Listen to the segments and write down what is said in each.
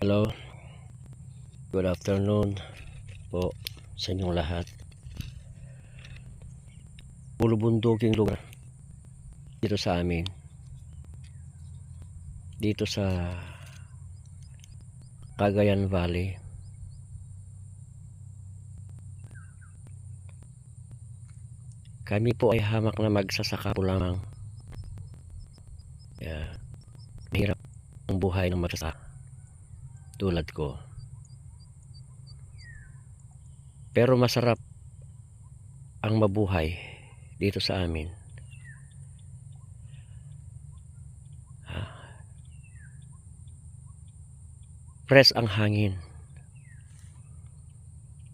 Hello, good afternoon po sa inyong lahat. Puro bunduking lugar dito sa amin. Dito sa Cagayan Valley. Kami po ay hamak na magsasaka po lamang. Mahirap ang buhay ng magsasaka tulad ko. Pero masarap ang mabuhay dito sa amin. Fresh ang hangin.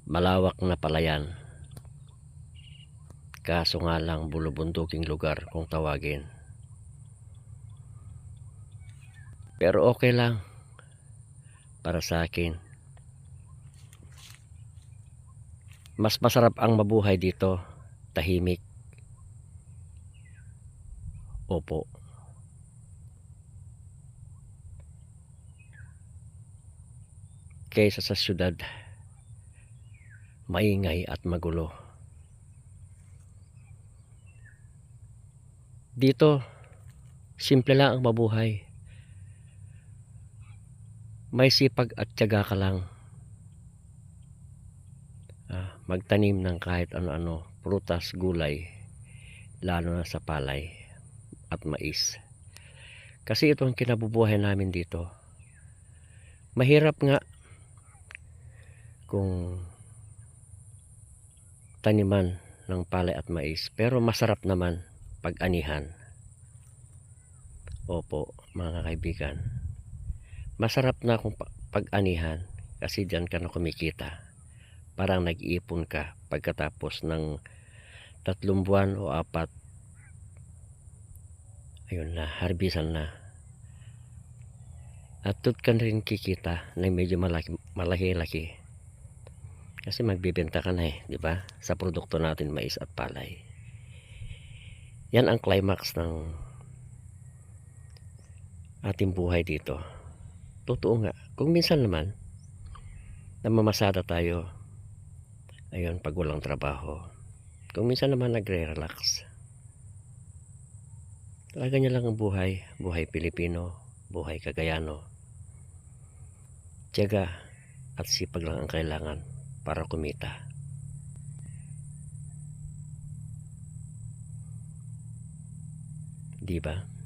Malawak na palayan. Kaso nga lang bulubunduking lugar kung tawagin. Pero okay lang para sa akin. Mas masarap ang mabuhay dito, tahimik. Opo. Kaysa sa syudad, maingay at magulo. Dito, simple lang ang mabuhay. May sipag at tiyaga ka lang. Magtanim ng kahit ano-ano, prutas, gulay, lalo na sa palay at mais. Kasi ito ang kinabubuhay namin dito. Mahirap nga kung taniman ng palay at mais, pero masarap naman pag anihan. Opo, mga kaibigan. Masarap na kung pag-anihan kasi diyan ka na kumikita. Parang nag-iipon ka pagkatapos ng 3 buwan o 4. Ayun na, harbisan na. At doon ka rin kikita na medyo malaki-laki. Kasi magbibenta ka na di ba? Sa produkto natin, mais at palay. Yan ang climax ng ating buhay dito. Totoo nga. Kung minsan naman, namamasada tayo. Ayun, pag walang trabaho. Kung minsan naman nagre-relax. Ganyan lang ang buhay. Buhay Pilipino, buhay Cagayano. Tiyaga at sipag lang ang kailangan para kumita. Di ba?